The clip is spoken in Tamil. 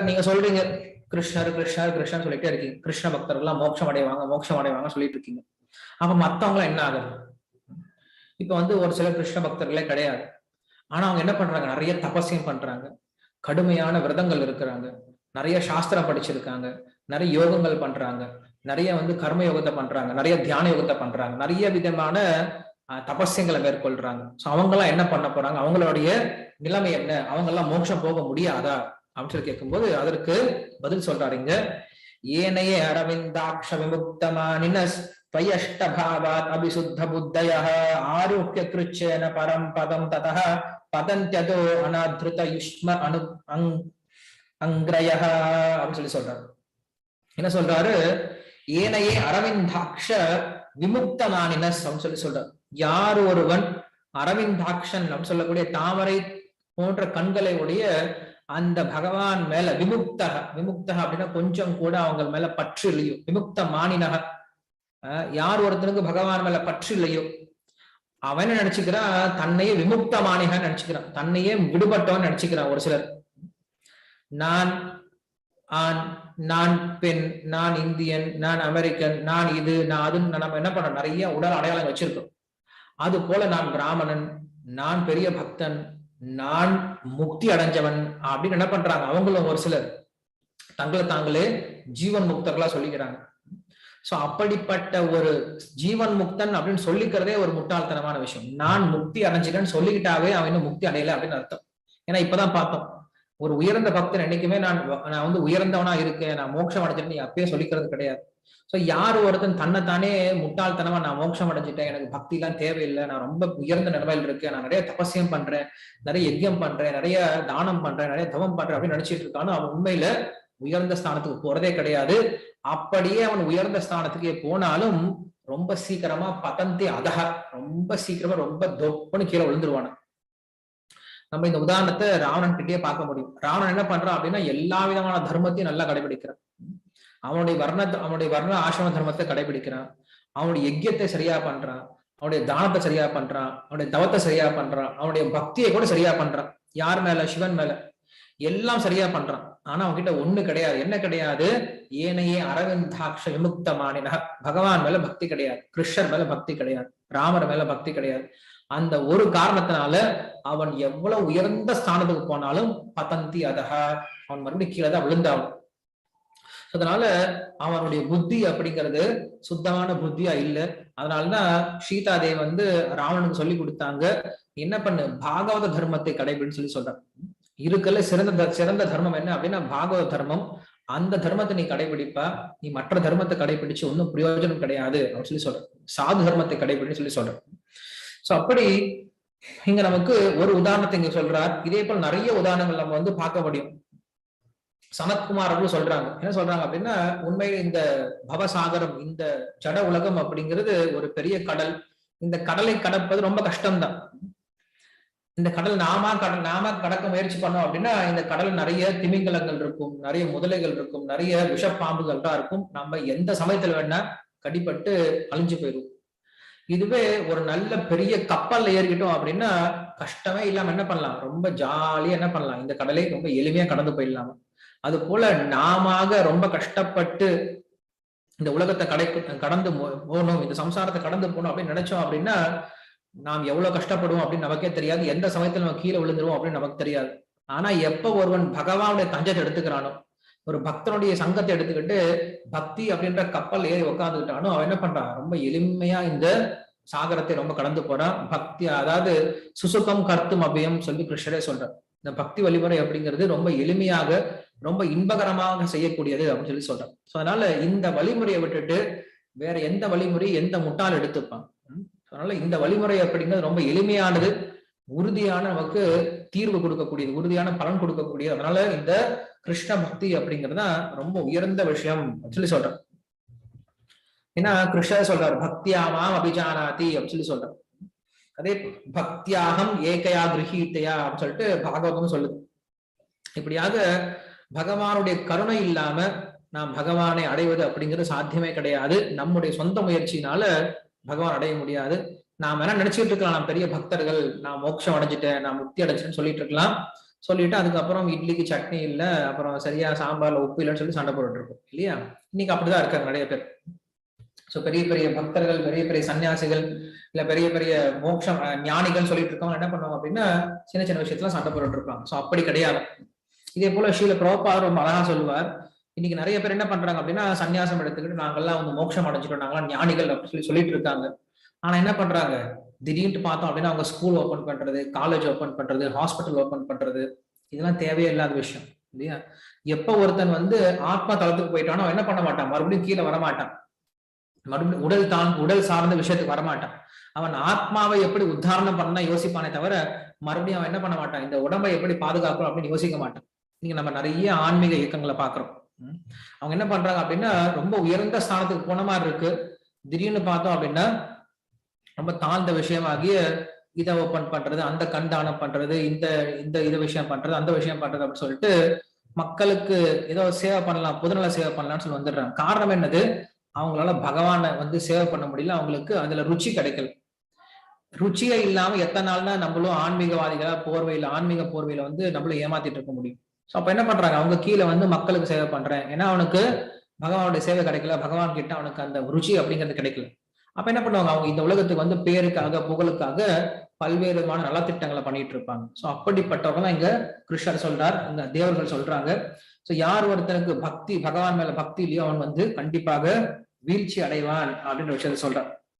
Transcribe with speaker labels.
Speaker 1: நீங்க சொல்றீங்க கிருஷ்ணர் கிருஷ்ணர் கிருஷ்ணர் சொல்லிட்டே இருக்கீங்க, கிருஷ்ண பக்தர்கள் மோட்சம் அடைவாங்க மோட்சம் அடைவாங்க சொல்லிட்டு இருக்கீங்க. அப்ப மத்தவங்க என்ன ஆகுது? இப்ப ஒரு சில கிருஷ்ண பக்தர்களே கிடையாது. ஆனா அவங்க என்ன பண்றாங்க? நிறைய தபஸ்யம் பண்றாங்க, கடுமையான விரதங்கள் இருக்கிறாங்க, நிறைய சாஸ்திரம் படிச்சிருக்காங்க, நிறைய யோகங்கள் பண்றாங்க, நிறைய கர்ம யோகத்தை பண்றாங்க, நிறைய தியான யோகத்தை பண்றாங்க, நிறைய விதமான தபஸ்யங்களை மேற்கொள்றாங்க. அவங்க எல்லாம் என்ன பண்ண போறாங்க? அவங்களுடைய நிலைமை என்ன? அவங்க எல்லாம் மோட்சம் போக முடியாதா அப்படின்னு சொல்லி கேட்கும்போது அதற்கு பதில் சொல்றாருங்க. ஏனைய அரவிந்தாட்ச விமுக்தமானினஸ் त्वयष्टभावात् अभिशुद्ध बुद्धयः आरोग्य कृच्छेन परम पदम ततः पतन्त्यदो अनाधृत युष्म अनु அங்கிரயः அப்படின்னு சொல்லி சொல்றாரு. என்ன சொல்றாரு? ஏனையே அரவிந்தாட்ச விமுக்தமானினஸ் அப்படின்னு சொல்லி சொல்றாரு. யார் ஒருவன் அரவிந்தாட்சன் அப்படின்னு சொல்லக்கூடிய தாமரை போன்ற கண்களை உடைய அந்த பகவான் மேல விமுக்தக, விமுக்தக அப்படின்னா கொஞ்சம் கூட அவங்க மேல பற்று இல்லையோ, விமுக்த மானினக, யார் ஒருத்தனுக்கு பகவான் மேல பற்று இல்லையோ அவன் நினைச்சுக்கிறான் தன்னையே விமுக்த மானிக நினைச்சுக்கிறான், தன்னையே விடுபட்டவன் நினைச்சுக்கிறான். ஒரு சிலர் நான் ஆண், நான் பெண், நான் இந்தியன், நான் அமெரிக்கன், நான் இது நான் அதுன்னு நம்ம என்ன பண்றோம்? நிறைய உடல் அடையாளம் வச்சிருக்கோம். அது போல நான் பிராமணன், நான் பெரிய பக்தன், நான் முக்தி அடைஞ்சவன் அப்படின்னு என்ன பண்றாங்க? அவங்களும் ஒரு சிலர் தங்களை தாங்களே ஜீவன் முக்தர்களா சொல்லிக்கிறாங்க. சோ அப்படிப்பட்ட ஒரு ஜீவன் முக்தன் அப்படின்னு சொல்லிக்கிறதே ஒரு முட்டாள்தனமான விஷயம். நான் முக்தி அடைஞ்சிட்டேன்னு சொல்லிக்கிட்டாவே அவன் இன்னும் முக்தி அடையல அப்படின்னு அர்த்தம். ஏன்னா இப்பதான் பார்த்தோம், ஒரு உயர்ந்த பக்தன் என்னைக்குமே நான் உயர்ந்தவனா இருக்கேன், நான் மோட்சம் அடைஞ்சிட்டேன் நீ அப்பயே சொல்லிக்கிறது கிடையாது. சோ யார் ஒருத்தன் தன்னைத்தானே முட்டாள்தனமா நான் மோட்சம் அடைஞ்சிட்டேன், எனக்கு பக்தி எல்லாம் தேவையில்லை, நான் ரொம்ப உயர்ந்த நிலைமையில் இருக்கேன், நான் நிறைய தபஸ்யம் பண்றேன், நிறைய யஜ்யம் பண்றேன், நிறைய தானம் பண்றேன், நிறைய தவம் பண்றேன் அப்படின்னு நினைச்சிட்டு இருக்கானோ அவன் உண்மையில உயர்ந்த ஸ்தானத்துக்கு போறதே கிடையாது. அப்படியே அவன் உயர்ந்த ஸ்தானத்துக்கே போனாலும் ரொம்ப சீக்கிரமா பதந்தி அதக, ரொம்ப சீக்கிரமா ரொம்ப தொப்புன்னு கீழே விழுந்துருவான. நம்ம இந்த உதாரணத்தை ராவணன் கிட்டே பார்க்க முடியும். ராவணன் என்ன பண்றான் அப்படின்னா எல்லா விதமான தர்மத்தையும் நல்லா கடைபிடிக்கிறான். அவனுடைய வர்ண ஆசிரம தர்மத்தை கடைபிடிக்கிறான், அவனுடைய யஜ்யத்தை சரியா பண்றான், அவனுடைய தானத்தை சரியா பண்றான், அவனுடைய தவத்தை சரியா பண்றான், அவனுடைய பக்தியை கூட சரியா பண்றான். யார் மேல? சிவன் மேல. எல்லாம் சரியா பண்றான். ஆனா அவன்கிட்ட ஒண்ணு கிடையாது. என்ன கிடையாது? ஏனையே அரவிந்தாட்ச விமுக்தமானின, பகவான் மேல பக்தி கிடையாது, கிருஷ்ணர் மேல பக்தி கிடையாது, ராமர் மேல பக்தி கிடையாது. அந்த ஒரு காரணத்தினால அவன் எவ்வளவு உயர்ந்த ஸ்தானத்துக்கு போனாலும் பதந்தி அதக, அவன் மறுபடியும் கீழே தான் விழுந்தாவும். அதனால அவனுடைய புத்தி அப்படிங்கிறது சுத்தமான புத்தியா இல்லை. அதனாலதான் சீதா தேவி ராவணனுக்கு சொல்லி கொடுத்தாங்க, என்ன பண்ணு, பாகவத தர்மத்தை கடைபிடின்னு சொல்லி சொல்றான். இருக்கல சிறந்த தர்மம் என்ன அப்படின்னா பாகவத தர்மம். அந்த தர்மத்தை நீ கடைபிடிப்பா, நீ மற்ற தர்மத்தை கடைபிடிச்சு ஒன்னும் பிரயோஜனம் கிடையாது அப்படின்னு சொல்லி சொல்ற. சாது தர்மத்தை கடைபிடின்னு சொல்லி சொல்ற. சோ அப்படி இங்க நமக்கு ஒரு உதாரணத்தை இங்க சொல்றார். இதே போல் நிறைய உதாரணங்கள் நம்ம பார்க்க முடியும். சனத்குமார் அவர்களும் சொல்றாங்க. என்ன சொல்றாங்க அப்படின்னா, உண்மையில இந்த பவசாகரம், இந்த ஜட உலகம் அப்படிங்கிறது ஒரு பெரிய கடல். இந்த கடலை கடப்பது ரொம்ப கஷ்டம்தான். இந்த கடல் நாம கடக்க முயற்சி பண்ணோம் அப்படின்னா இந்த கடல் நிறைய திமிங்கலங்கள் இருக்கும், நிறைய முதலைகள் இருக்கும், நிறைய விஷப்பாம்புகள் தான் இருக்கும். நம்ம எந்த சமயத்துல வேணா கடிப்பட்டு அழிஞ்சு போயிடும். இதுவே ஒரு நல்ல பெரிய கப்பல்ல ஏறிக்கிட்டோம் அப்படின்னா கஷ்டமே இல்லாம என்ன பண்ணலாம், ரொம்ப ஜாலியா என்ன பண்ணலாம், இந்த கடலை ரொம்ப எளிமையா கடந்து போயிடலாமா. அது போல நாம ரொம்ப கஷ்டப்பட்டு இந்த உலகத்தை கடந்து போகணும், இந்த சம்சாரத்தை கடந்து போகணும் அப்படின்னு நினைச்சோம் அப்படின்னா நாம் எவ்வளவு கஷ்டப்படுவோம் அப்படின்னு நமக்கே தெரியாது. எந்த சமயத்துல நம்ம கீழே விழுந்துருவோம் அப்படின்னு நமக்கு தெரியாது. ஆனா எப்ப ஒருவன் பகவானுடைய தஞ்சத்தை எடுத்துக்கிறானோ, ஒரு பக்தனுடைய சங்கத்தை எடுத்துக்கிட்டு பக்தி அப்படின்ற கப்பல் ஏறி உட்காந்துக்கிட்டானோ அவன் என்ன பண்றான், ரொம்ப எளிமையா இந்த சாகரத்தை ரொம்ப கடந்து போறான். பக்தி அதாவது சுசுகம் கர்த்தும் அபயம் சொல்லி கிருஷ்ணரே சொல்றார். இந்த பக்தி வழிமுறை அப்படிங்கிறது ரொம்ப எளிமையாக ரொம்ப இன்பகரமாக செய்யக்கூடியது அப்படின்னு சொல்லி சொல்றான். சோ அதனால இந்த வழிமுறையை விட்டுட்டு வேற எந்த வழிமுறை எந்த முட்டால் எடுத்துப்பான். அதனால இந்த வழிமுறை அப்படிங்கிறது ரொம்ப எளிமையானது, உறுதியான நமக்கு தீர்வு கொடுக்கக்கூடியது, உறுதியான பலன் கொடுக்கக்கூடியது. அதனால இந்த கிருஷ்ண பக்தி அப்படிங்கிறதுனா ரொம்ப உயர்ந்த விஷயம் சொல்லி சொல்றேன். ஏன்னா கிருஷ்ணர் சொல்றாரு பக்தியாமாம் அபிஜானாதி அப்படின்னு சொல்லி சொல்றாரு. அதே பக்தியாகம் ஏகையா கிரகீத்தையா அப்படின்னு சொல்லிட்டு பாகவதம் சொல்லுது. இப்படியாக பகவானுடைய கருணை இல்லாம நாம் பகவானை அடைவது அப்படிங்கிறது சாத்தியமே கிடையாது. நம்முடைய சொந்த முயற்சியினால பகவான் அடைய முடியாது. நாம் என்ன நினைச்சிட்டு இருக்கலாம், நான் பெரிய பக்தர்கள், நான் மோட்சம் அடைஞ்சிட்டேன், நான் முக்தி அடைஞ்சிட்டேன்னு சொல்லிட்டு இருக்கலாம். சொல்லிட்டு அதுக்கப்புறம் இட்லிக்கு சட்னி இல்லை, அப்புறம் சரியா சாம்பார்ல உப்பு இல்லைன்னு சொல்லி சண்டை போட்டுட்டு இருக்கோம் இல்லையா? இன்னைக்கு அப்படிதான் இருக்காங்க நிறைய பேர். ஸோ பெரிய பெரிய பக்தர்கள், பெரிய பெரிய சன்னியாசிகள், இல்ல பெரிய பெரிய மோட்சம் ஞானிகள் சொல்லிட்டு இருக்கவங்க என்ன பண்ணுவாங்க அப்படின்னா சின்ன சின்ன விஷயத்துல சண்டை போட்டுட்டு இருப்பாங்க. ஸோ அப்படி கிடையாது. இதே போல ஸ்ரீல பிரபுபாதர் ரொம்ப அழகா சொல்லுவார், இன்னைக்கு நிறைய பேர் என்ன பண்றாங்க அப்படின்னா சன்னியாசம் எடுத்துக்கிட்டு நாங்கெல்லாம் வந்து மோட்சம் அடைஞ்சிட்டோம், நாங்களாம் ஞானிகள் அப்படின்னு சொல்லிட்டு இருக்காங்க. ஆனா என்ன பண்றாங்க, திடீர்னு பார்த்தோம் அப்படின்னா அவங்க ஸ்கூல் ஓபன் பண்றது, காலேஜ் ஓபன் பண்றது, ஹாஸ்பிட்டல் ஓபன் பண்றது, இதெல்லாம் தேவையே இல்லாத விஷயம் இல்லையா? எப்ப ஒருத்தன் வந்து ஆத்மா தளத்துக்கு போயிட்டானோ என்ன பண்ண மாட்டான், மறுபடியும் கீழே வரமாட்டான், மறுபடியும் உடல் சார்ந்த விஷயத்துக்கு வரமாட்டான். அவன் ஆத்மாவை எப்படி உத்தாரணம் பண்ணா யோசிப்பானே தவிர மறுபடியும் அவன் என்ன பண்ண மாட்டான், இந்த உடம்பை எப்படி பாதுகாக்கணும் அப்படின்னு யோசிக்க மாட்டான். நீங்க நம்ம நிறைய ஆன்மீக இயக்கங்களை பாக்குறோம். அவங்க என்ன பண்றாங்க அப்படின்னா ரொம்ப உயர்ந்த ஸ்தானத்துக்கு போன மாதிரி இருக்கு, திடீர்னு பார்த்தோம் அப்படின்னா ரொம்ப தாழ்ந்த விஷயமாகிய இதை ஓப்பன் பண்றது, அந்த கண்தானம் பண்றது, இந்த இந்த இதை விஷயம் பண்றது, அந்த விஷயம் பண்றது அப்படின்னு சொல்லிட்டு மக்களுக்கு ஏதோ சேவை பண்ணலாம், பொதுநல சேவை பண்ணலாம்னு சொல்லி வந்துடுறாங்க. காரணம் என்னது, அவங்களால பகவானை வந்து சேவை பண்ண முடியல, அவங்களுக்கு அதுல ருச்சி கிடைக்கல. ருச்சியே இல்லாம எத்தனை நாள் தான் நம்மளும் ஆன்மீகவாதிகளா போர்வையில, ஆன்மீக போர்வையில வந்து நம்மளும் ஏமாத்திட்டு இருக்க முடியும்? ஸோ அப்ப என்ன பண்றாங்க, அவங்க கீழே வந்து மக்களுக்கு சேவை பண்றேன், ஏன்னா அவனுக்கு பகவானுடைய சேவை கிடைக்கல, பகவான் கிட்ட அவனுக்கு அந்த ருச்சி அப்படிங்கிறது கிடைக்கல. அப்ப என்ன பண்ணுவாங்க, அவங்க இந்த உலகத்துக்கு வந்து பேருக்காக புகழுக்காக பல்வேறு விதமான நலத்திட்டங்களை பண்ணிட்டு இருப்பாங்க. ஸோ அப்படிப்பட்டவங்க தான் இங்க கிருஷ்ணர் சொல்றார், இந்த தேவர்கள் சொல்றாங்க. ஸோ யார் ஒருத்தனுக்கு பக்தி, பகவான் மேல பக்தி இல்லையோ அவன் வந்து கண்டிப்பாக வீழ்ச்சி அடைவான் அப்படின்ற விஷயத்த சொல்றான்.